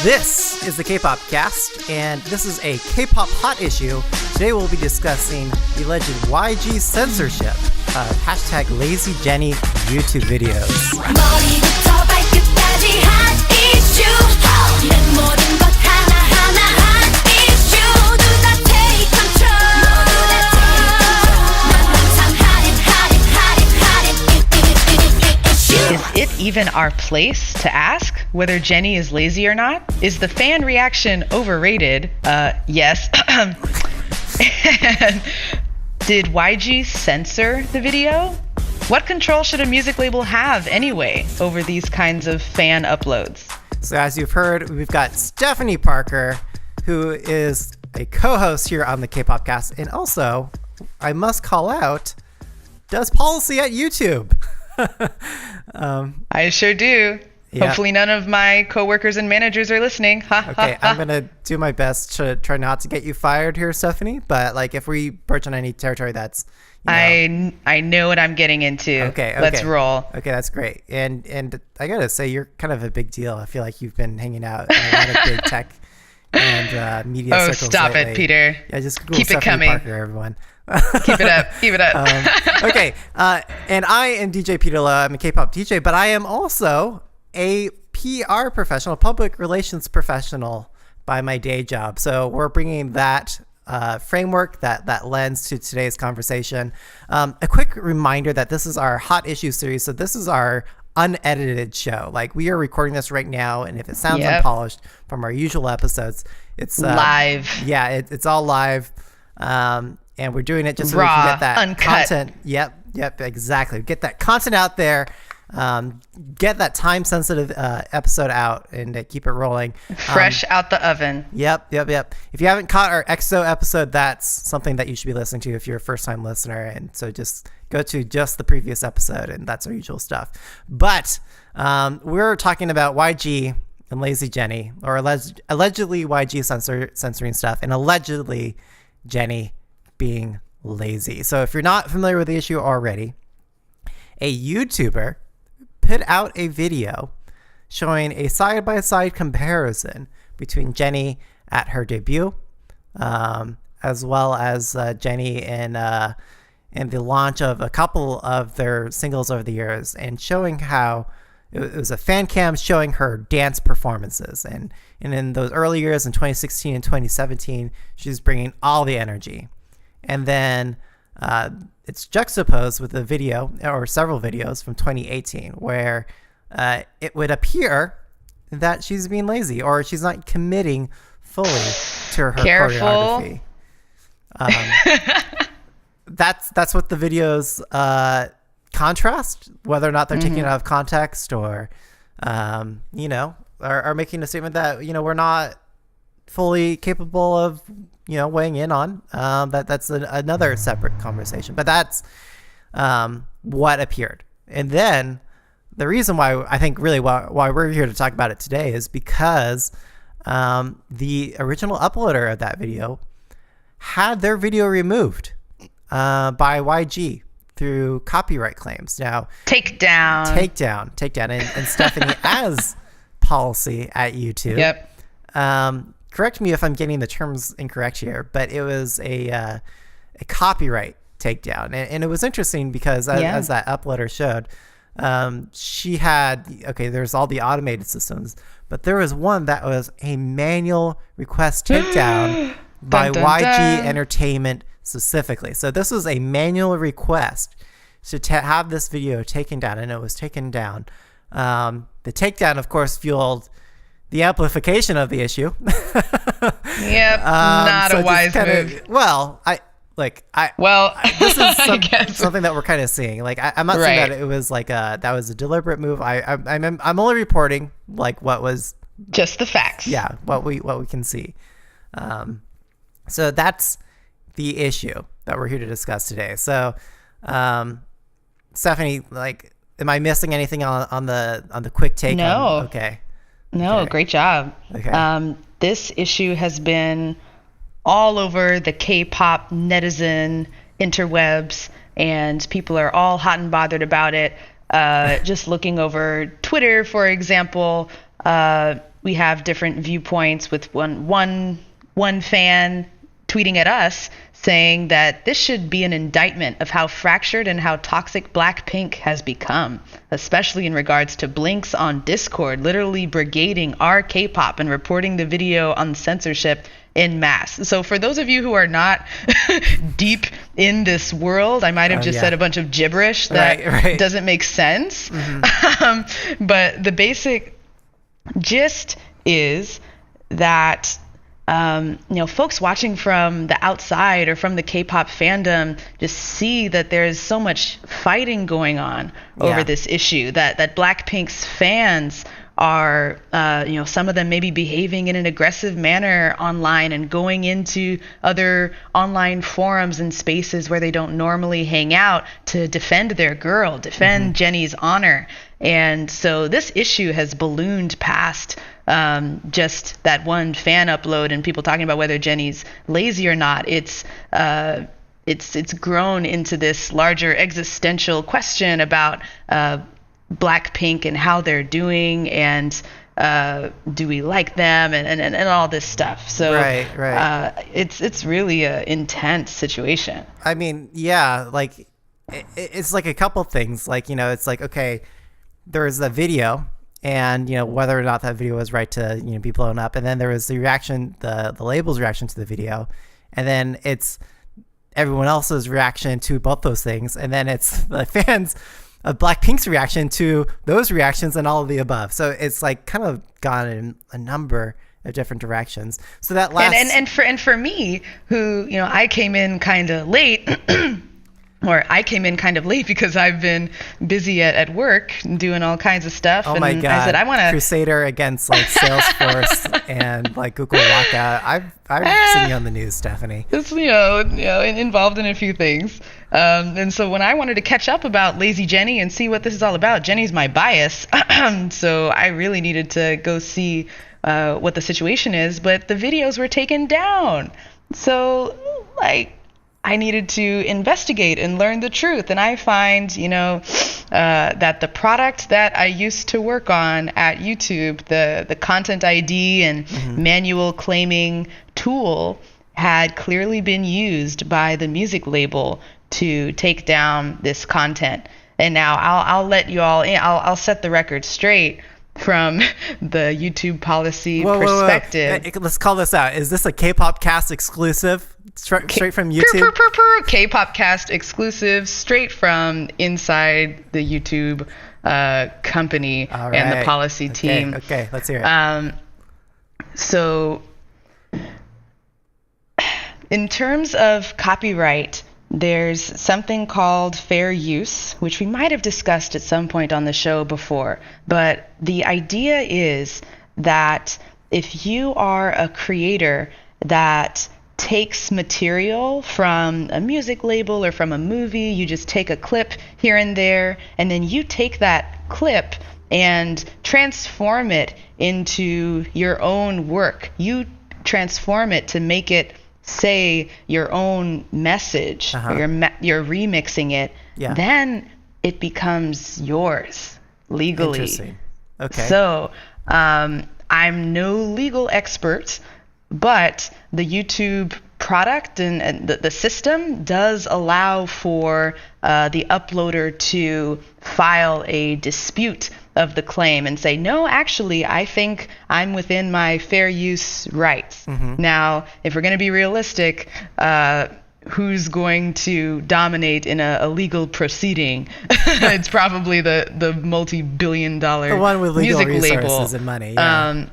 This is the Kpopcast, and this is a K-pop Hot Issue. Today we'll be discussing the alleged YG censorship of hashtag Lazy Jennie YouTube videos. 머리부터 발끝까지 hot issue. 내 모든 것 하나하나 hot issue. 누가 take control. 난 항상 hot it issue. Is it even our place to ask whether Jennie is lazy or not? Is the fan reaction overrated? Yes. And did YG censor the video? What control should a music label have anyway over these kinds of fan uploads? So as you've heard, we've got Stephanie Parker, who is a co-host here on the Kpopcast, and also, I must call out, does policy at YouTube. I sure do. Yeah. Hopefully none of my coworkers and managers are listening. Okay, I'm going to do my best to try not to get you fired here, Stephanie, but like if we broach on any territory that's, I know what I'm getting into. Okay. Let's roll. Okay, that's great. And I got to say, you're kind of a big deal. I feel like you've been hanging out in a lot of big tech and media circles stop lately. it, Peter. Yeah, just Google Keep it Stephanie coming. Parker, everyone. Keep it up. Okay, and I am DJ Peter Lowe. I'm a K-pop DJ, but I am also a PR professional, public relations professional by my day job. So we're bringing that framework, that lens to today's conversation. A quick reminder that this is our Hot Issue series. So this is our unedited show. Like we are recording this right now, and if it sounds unpolished from our usual episodes, it's live. Yeah, it's all live. And we're doing it just so raw, we can get that uncut content. Yep, exactly. Get that content out there. Get that time-sensitive episode out and keep it rolling. Fresh out the oven. Yep. If you haven't caught our EXO episode, that's something that you should be listening to if you're a first-time listener. And so just go to just the previous episode, and that's our usual stuff. But we're talking about YG and Lazy Jennie, or allegedly YG censoring stuff, and allegedly Jennie being lazy. So if you're not familiar with the issue already, a YouTuber put out a video showing a side-by-side comparison between Jennie at her debut, as well as Jennie in the launch of a couple of their singles over the years, and showing how it was a fan cam showing her dance performances. And in those early years in 2016 and 2017, she's bringing all the energy. And then it's juxtaposed with a video or several videos from 2018 where it would appear that she's being lazy or she's not committing fully to her choreography. That's what the videos contrast, whether or not they're taking it out of context or, are making a statement that, we're not fully capable of, weighing in on. That's another separate conversation, but that's what appeared. And then the reason why I think really why we're here to talk about it today is because the original uploader of that video had their video removed by YG through copyright claims. Now, takedown, and Stephanie as policy at YouTube. Yep. Correct me if I'm getting the terms incorrect here, but it was a copyright takedown, and it was interesting because as that uploader showed, she had there's all the automated systems, but there was one that was a manual request takedown by YG Entertainment specifically. So this was a manual request to have this video taken down, and it was taken down. The takedown, of course, fueled the amplification of the issue. Yep, not a wise move. This is something that we're kind of seeing. Like, I'm not saying that it was like that was a deliberate move. I'm only reporting like what was just the facts. Yeah, what we can see. So that's the issue that we're here to discuss today. So, Stephanie, like, am I missing anything on the quick take? No. Okay. No, okay. Great job. Okay. This issue has been all over the K-pop netizen interwebs, and people are all hot and bothered about it. Just looking over Twitter, for example, we have different viewpoints with one fan tweeting at us saying that this should be an indictment of how fractured and how toxic Blackpink has become, especially in regards to Blinks on Discord, literally brigading our K-pop and reporting the video on censorship in mass. So for those of you who are not deep in this world, I might have just said a bunch of gibberish that doesn't make sense. But the basic gist is that folks watching from the outside or from the K-pop fandom just see that there's so much fighting going on over this issue, that Blackpink's fans are, some of them maybe behaving in an aggressive manner online and going into other online forums and spaces where they don't normally hang out to defend their girl, defend Jennie's honor. And so this issue has ballooned past just that one fan upload and people talking about whether Jennie's lazy or not. It's grown into this larger existential question about Blackpink and how they're doing, and do we like them, and all this stuff. So it's really an intense situation. I mean, like it's like a couple things. Like, it's like, okay, there's a video, and whether or not that video was right to be blown up, and then there was the reaction, the label's reaction to the video, and then it's everyone else's reaction to both those things, and then it's the fans of Blackpink's reaction to those reactions, and all of the above. So it's like kind of gone in a number of different directions. So that last and for me, who I came in kind of late. Or I came in kind of late because I've been busy at work and doing all kinds of stuff. Oh my God. I said, I want to Crusader against like Salesforce and like Google Lockout. I've seen you on the news, Stephanie. It's, involved in a few things. And so when I wanted to catch up about Lazy Jennie and see what this is all about, Jennie's my bias. So I really needed to go see what the situation is, but the videos were taken down. So I needed to investigate and learn the truth. And I find, that the product that I used to work on at YouTube, the content ID and manual claiming tool, had clearly been used by the music label to take down this content. And now I'll let you all in. I'll set the record straight from the YouTube policy perspective. Whoa. Let's call this out. Is this a Kpopcast exclusive? Straight from YouTube? Kpopcast exclusive, straight from inside the YouTube company and the policy team. Okay, let's hear it. So in terms of copyright, there's something called fair use, which we might have discussed at some point on the show before. But the idea is that if you are a creator that takes material from a music label or from a movie, you just take a clip here and there, and then you take that clip and transform it into your own work. You transform it to make it say your own message, or you're remixing it, then it becomes yours legally. Interesting. Okay. So I'm no legal expert, but the YouTube product and the system does allow for the uploader to file a dispute of the claim and say, no, actually, I think I'm within my fair use rights. Now, if we're going to be realistic, who's going to dominate in a legal proceeding? It's probably the multi-billion-dollar the one with legal music resources label. And money. Yeah.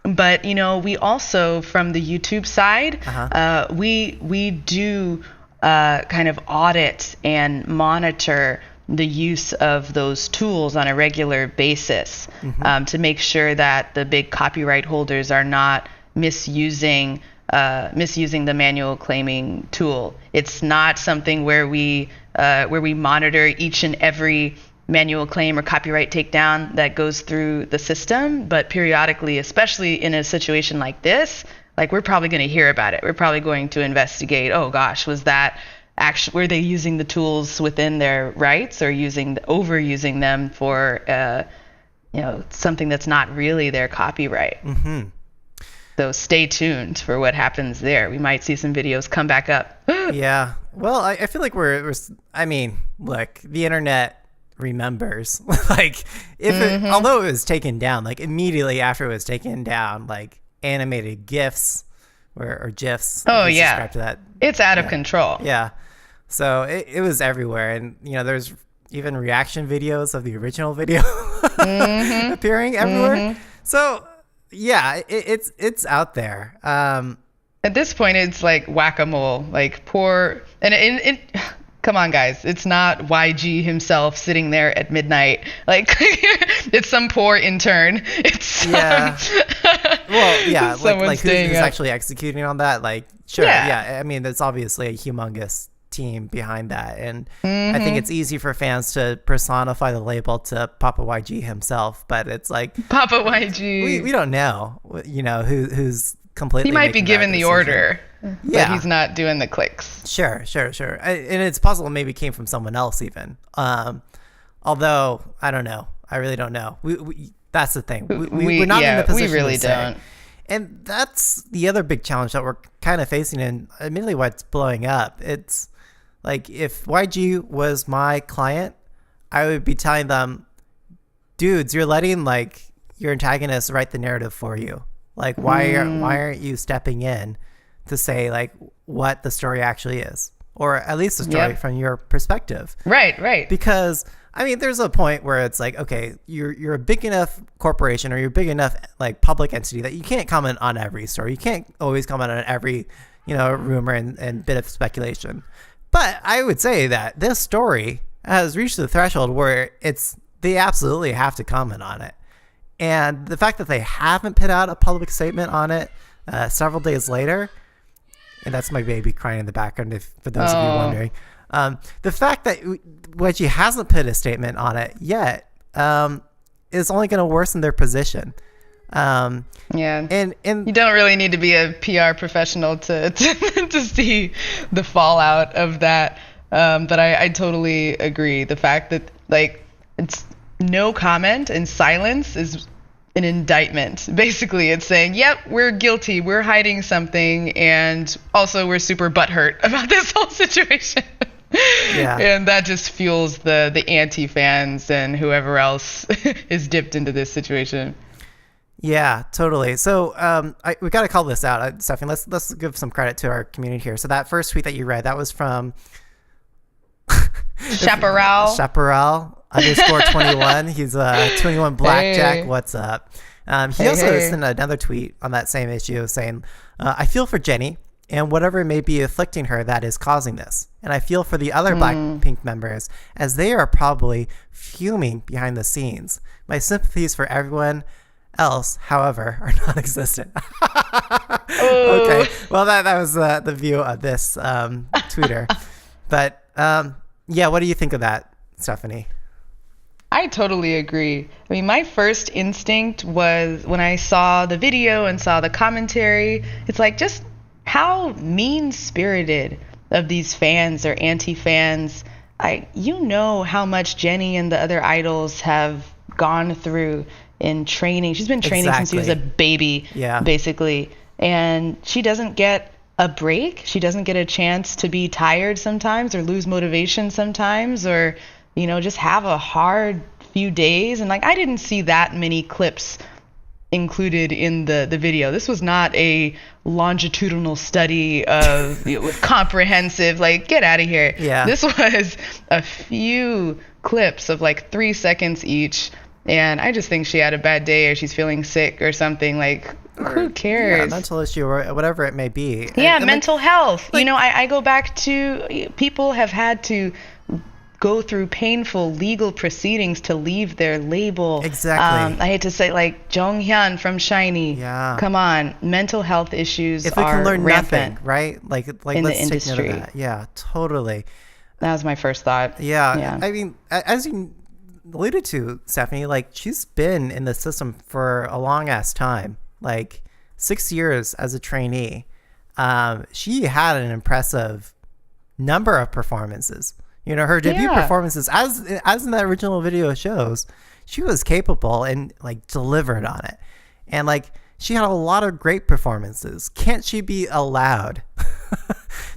But we also, from the YouTube side, we do kind of audit and monitor the use of those tools on a regular basis to make sure that the big copyright holders are not misusing the manual claiming tool. It's not something where we monitor each and every manual claim or copyright takedown that goes through the system, but periodically, especially in a situation like this, we're probably going to hear about it. We're probably going to investigate, oh gosh, was that actually, were they using the tools within their rights or overusing them for something that's not really their copyright. Mm-hmm. So stay tuned for what happens there. We might see some videos come back up. Yeah. Well, I feel like I mean, look, the internet remembers. Like, although it was taken down, like immediately after it was taken down, like animated GIFs or GIFs. Oh, if you yeah. subscribe to that. It's out of control. Yeah. So it was everywhere. And, there's even reaction videos of the original video appearing everywhere. So, yeah, it's out there. At this point, it's like whack-a-mole, like poor, and come on, guys, it's not YG himself sitting there at midnight, like it's some poor intern. It's well, yeah, like who's up. actually executing on that? Like, sure, yeah. I mean, there's obviously a humongous team behind that, and I think it's easy for fans to personify the label to Papa YG himself, but it's like Papa YG. We don't know, who's completely. He might be given the order, yeah, but he's not doing the clicks. Sure. And it's possible maybe it came from someone else even. Although I don't know. I really don't know. We that's the thing. We're not in the position. We really to say. don't. And that's the other big challenge that we're kind of facing, and admittedly why it's blowing up. It's like if YG was my client, I would be telling them, dudes, you're letting like your antagonist write the narrative for you. Like why aren't you stepping in to say like what the story actually is, or at least the story from your perspective? Right. Because I mean, there's a point where it's like, okay, you're a big enough corporation or you're a big enough like public entity that you can't comment on every story. You can't always comment on every rumor and bit of speculation. But I would say that this story has reached the threshold where they absolutely have to comment on it. And the fact that they haven't put out a public statement on it several days later, and that's my baby crying in the background, for those of you wondering. The fact that YG hasn't put a statement on it yet is only going to worsen their position. And you don't really need to be a PR professional to see the fallout of that. But I totally agree. The fact that like it's no comment and silence is an indictment. Basically, it's saying, yep, we're guilty. We're hiding something. And also we're super butthurt about this whole situation. Yeah. And that just fuels the anti-fans and whoever else is dipped into this situation. Yeah, totally. So we got to call this out, Stephanie. Let's give some credit to our community here. So that first tweet that you read, that was from Chaparral _21. He's 21 Blackjack. Hey. What's up? He also sent another tweet on that same issue saying, I feel for Jennie and whatever may be afflicting her that is causing this. And I feel for the other Blackpink members as they are probably fuming behind the scenes. My sympathies for everyone else, however, are non-existent. Okay. Well, that was the view of this tweeter. But yeah, what do you think of that, Stephanie? I totally agree. I mean, my first instinct was when I saw the video and saw the commentary, it's like just how mean-spirited of these fans or anti-fans. How much Jennie and the other idols have gone through in training. She's been training since she was a baby, basically. And she doesn't get a break. She doesn't get a chance to be tired sometimes or lose motivation sometimes or, just have a hard few days. And like, I didn't see that many clips included in the video. This was not a longitudinal study of with comprehensive, like, get out of here. Yeah. This was a few clips of like 3 seconds each. And I just think she had a bad day or she's feeling sick or something. Like, who cares? Yeah, mental issue or whatever it may be. Yeah, and mental health. I go back to people have had to go through painful legal proceedings to leave their label. Exactly. I hate to say, like, Jonghyun from SHINee. Yeah. Come on. Mental health issues if we can learn rampant, nothing, right? Like in let's the industry. Take note of that. Yeah, totally. That was my first thought. Yeah. I mean, as you alluded to, Stephanie, like, she's been in the system for a long ass time, like 6 years as a trainee. She had an impressive number of performances. Her debut performances, as in that original video shows, she was capable and like delivered on it. And like she had a lot of great performances. Can't she be allowed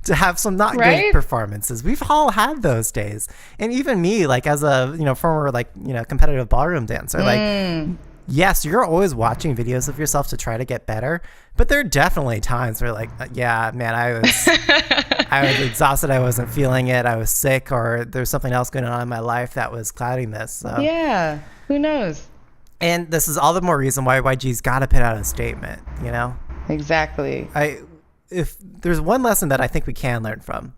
to have some not great performances? We've all had those days. And even me, like as a, former like, competitive ballroom dancer, like yes, you're always watching videos of yourself to try to get better, but there are definitely times where like, yeah, man, I was exhausted. I wasn't feeling it. I was sick, or there's something else going on in my life that was clouding this. So. Yeah. Who knows? And this is all the more reason why YG's got to put out a statement, Exactly. If there's one lesson that I think we can learn from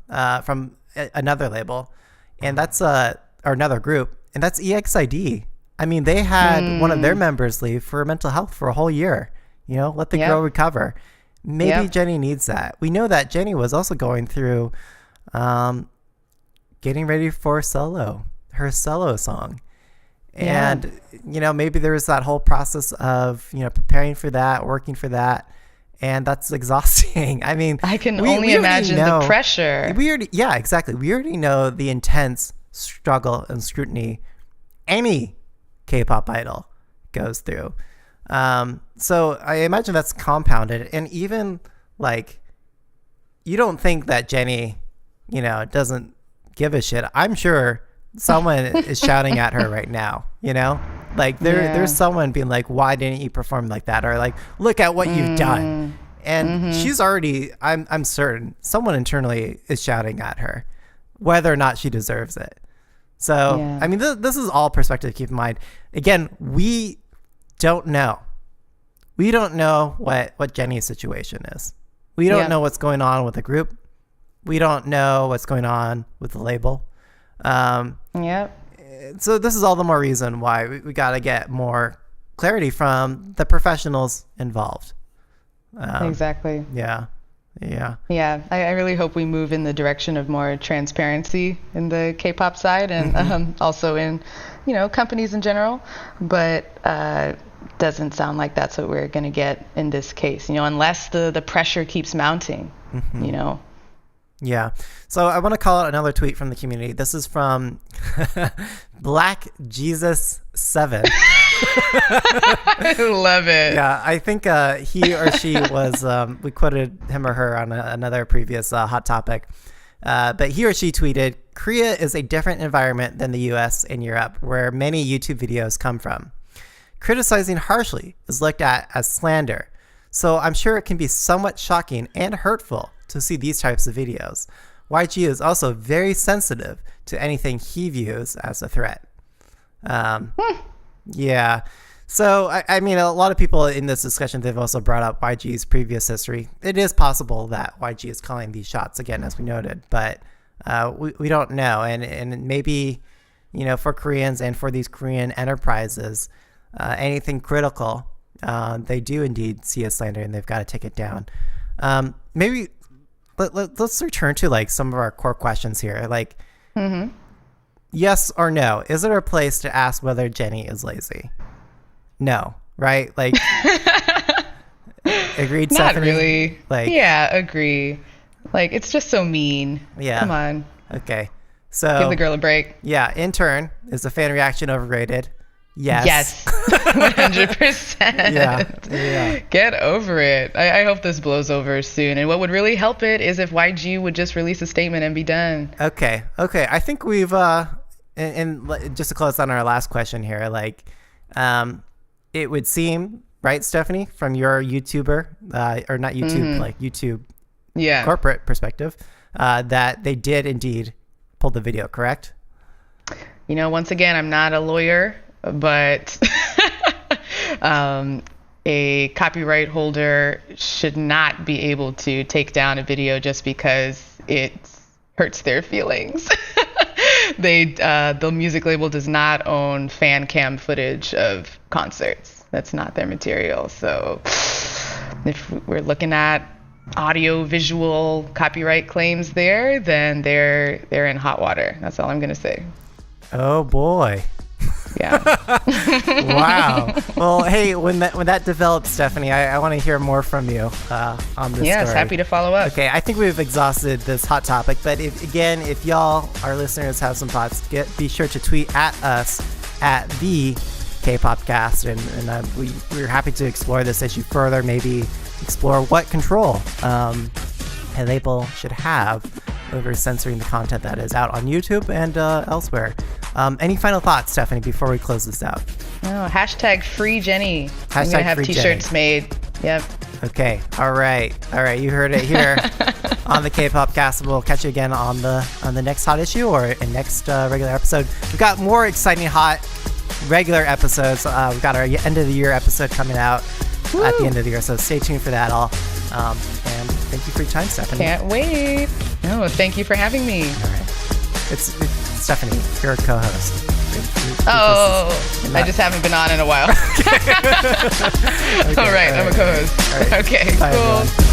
another label, and that's or another group, and that's EXID. I mean, they had one of their members leave for mental health for a whole year. Let the girl recover. Maybe Jennie needs that. We know that Jennie was also going through getting ready for her solo song. And, maybe there was that whole process of, preparing for that, working for that. And that's exhausting. I mean, I can only imagine the pressure. Exactly. We already know the intense struggle and scrutiny any K-pop idol goes through. So I imagine that's compounded. And even like, you don't think that Jennie, doesn't give a shit. I'm sure someone is shouting at her right now, like there's someone being like, why didn't you perform like that? Or like, look at what you've done. And she's already, I'm certain someone internally is shouting at her, whether or not she deserves it. So, I mean, this is all perspective to keep in mind. Again, we don't know. We don't know what Jennie's situation is. We don't know what's going on with the group. We don't know what's going on with the label. So this is all the more reason why we got to get more clarity from the professionals involved. Exactly. Yeah. I really hope we move in the direction of more transparency in the K-pop side, and also in, companies in general. But doesn't sound like that's what we're going to get in this case, unless the pressure keeps mounting, Yeah. So I want to call out another tweet from the community. This is from Black Jesus 7. I love it. Yeah, I think he or she was, we quoted him or her on another previous hot topic. But he or she tweeted, Korea is a different environment than the US and Europe, where many YouTube videos come from. Criticizing harshly is looked at as slander. So I'm sure it can be somewhat shocking and hurtful to see these types of videos. YG is also very sensitive to anything he views as a threat. Yeah. So, I mean, a lot of people in this discussion, they've also brought up YG's previous history. It is possible that YG is calling these shots again, as we noted, but we don't know. And maybe, for Koreans and for these Korean enterprises, anything critical, they do indeed see as slander and they've got to take it down. Maybe let's return to like some of our core questions here. Like, yes or no? Is it our place to ask whether Jennie is lazy? No, right? Like, agreed, Not Stephanie? really. Like, yeah, agree. Like, it's just so mean. Yeah. Come on. Okay. So Give the girl a break. Yeah. In turn, is the fan reaction overrated? Yes. 100%. Yeah. Get over it. I hope this blows over soon. And what would really help it is if YG would just release a statement and be done. Okay. I think we've, and just to close on our last question here, like, it would seem, right, Stephanie, from your YouTuber, or not YouTube, like YouTube corporate perspective, that they did indeed pull the video, correct? Once again, I'm not a lawyer, but a copyright holder should not be able to take down a video just because it hurts their feelings. The music label does not own fan cam footage of concerts. That's not their material. So if we're looking at audio visual copyright claims there, then they're in hot water. That's all I'm going to say. Oh boy. Yeah. Wow. Well, hey, when that develops, Stephanie, I want to hear more from you on this Yes, story. happy to follow up. Okay, I think we've exhausted this hot topic, but if y'all, our listeners, have some thoughts, be sure to tweet at us at the K-Popcast, and we're happy to explore this issue further, maybe explore what control a label should have over censoring the content that is out on YouTube and elsewhere. Any final thoughts, Stephanie, before we close this out? Oh, hashtag free Jennie. Hashtag I'm gonna have free t-shirts Jennie. made. Yep. Okay. All right. You heard it here on the K-Popcast. We'll catch you again on the next hot issue or in next regular episode. We've got more exciting hot regular episodes. We've got our end of the year episode coming out at the end of the year, so stay tuned for that all. And thank you for your time, Stephanie. Can't wait. No, thank you for having me. All right. It's Stephanie, you're a co-host. I just haven't been on in a while. Okay, all right, I'm a co-host. All right. Okay, Bye, cool. everyone.